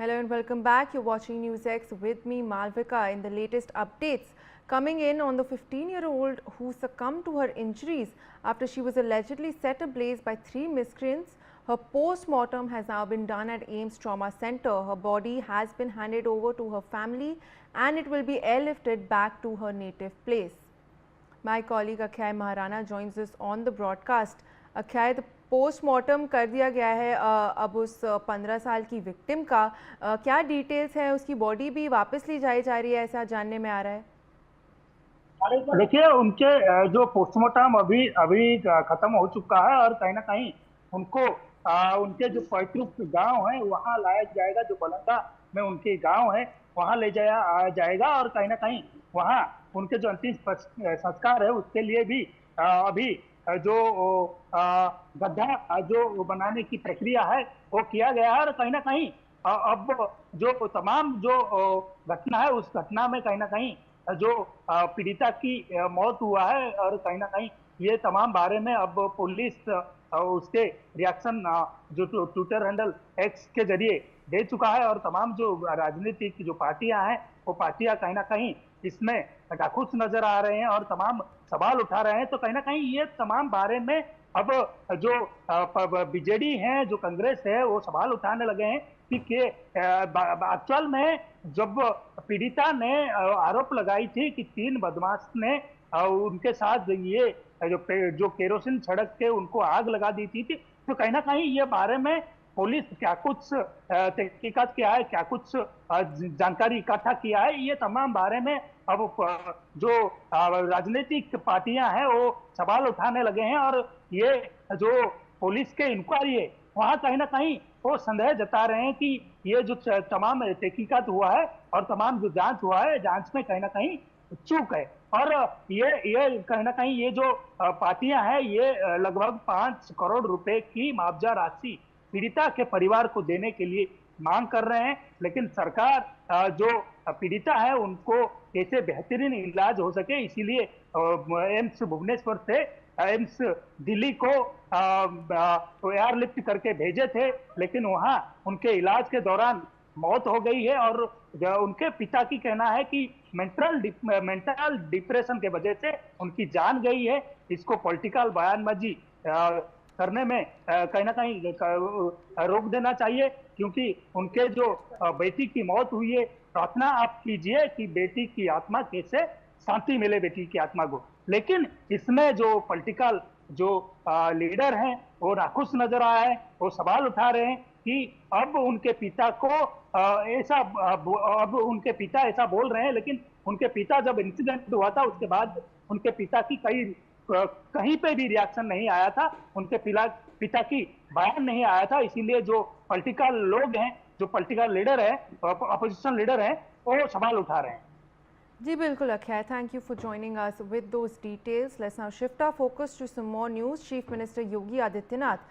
Hello and welcome back. You're watching NewsX with me, Malvika. In the latest updates coming in on the 15-year-old who succumbed to her injuries after she was allegedly set ablaze by 3 miscreants. Her post-mortem has now been done at AIIMS Trauma Center. Her body has been handed over to her family and it will be airlifted back to her native place. My colleague Akhay Maharana joins us on the broadcast. Akhay, the postmortem कर दिया गया है अब उस 15 साल की victim का क्या डिटेल्स है? उसकी बॉडी भी वापस ली जाई जा रही है, ऐसा जानने में आ रहा है। देखिए, उनके जो पोस्टमार्टम अभी अभी खत्म हो चुका है और कहीं ना कहीं उनको उनके जो पैतृक गांव है वहां लाया जाएगा। जो बलंदा में उनके गांव है वहां ले जाया जाएगा और कहीं ना कहीं वहां उनके जो अंतिम संस्कार है उसके लिए भी अभी जो गड्ढा जो बनाने की प्रक्रिया है वो किया गया है। और कहीं ना कहीं अब जो तमाम जो घटना है उस घटना में कहीं ना कहीं जो पीड़िता की मौत हुआ है और कहीं ना कहीं ये तमाम बारे में अब पुलिस उसके रिएक्शन जो ट्विटर हैंडल एक्स के जरिए दे चुका है और तमाम जो राजनीतिक जो पार्टियां हैं वो पार्टियां कहीं ना कहीं इसमें नाखुश नजर आ रहे हैं और तमाम सवाल उठा रहे हैं। तो कहीं ना कहीं ये तमाम बारे में अब जो बीजेडी है, जो कांग्रेस है, वो सवाल उठाने लगे हैं कि एक्चुअल में जब पीड़िता ने आरोप लगाई थी कि 3 बदमाश ने उनके साथ ये जो केरोसिन छिड़क के उनको आग लगा दी थी, तो कहीं ना कहीं ये बारे में पुलिस क्या कुछ तहकीकात किया है, क्या कुछ जानकारी इकट्ठा किया है, ये तमाम बारे में अब जो राजनीतिक पार्टियां हैं वो सवाल उठाने लगे हैं। और ये जो पुलिस के इंक्वायरी है वहां कहीं ना कहीं वो संदेह जता रहे हैं कि ये जो तमाम तहकीकात हुआ है और तमाम जो जांच हुआ है, जांच में कहीं ना कहीं चूक है। और ये कहीं ना कहीं ये जो पार्टियां हैं ये लगभग 5 करोड़ रुपए की मुआवजा राशि पीड़िता के परिवार को देने के लिए मांग कर रहे हैं, लेकिन सरकार जो पीड़िता है उनको कैसे बेहतरीन इलाज हो सके इसीलिए एम्स भुवनेश्वर से एम्स दिल्ली को एयरलिफ्ट करके भेजे थे, लेकिन वहां उनके इलाज के दौरान मौत हो गई है। और उनके पिता की कहना है कि मेंटल डिप्रेशन के वजह से उनकी जान गई है। इसको पॉलिटिकल बयानबाजी करने में कहीं ना कहीं रोक देना चाहिए, क्योंकि उनके जो बेटी की मौत हुई है, प्रार्थना आप कीजिए कि बेटी की आत्मा कैसे शांति मिले, बेटी की आत्मा को। लेकिन इसमें जो पॉलिटिकल जो लीडर हैं वो नाखुश नजर आया है, वो सवाल उठा रहे हैं कि अब उनके पिता को अब उनके पिता ऐसा बोल रहे हैं, लेकिन उनके पिता जब इंसिडेंट हुआ था उसके बाद उनके पिता की कहीं पे भी रिएक्शन नहीं आया था, उनके पिता की बयान नहीं आया था। इसीलिए जो पॉलिटिकल लोग हैं, जो पॉलिटिकल लीडर है, अपोजिशन लीडर है, वो सवाल उठा रहे हैं। जी बिल्कुल Akshay, thank you for joining us with those details. Let's now shift our focus to some more news. Chief Minister Yogi Adityanath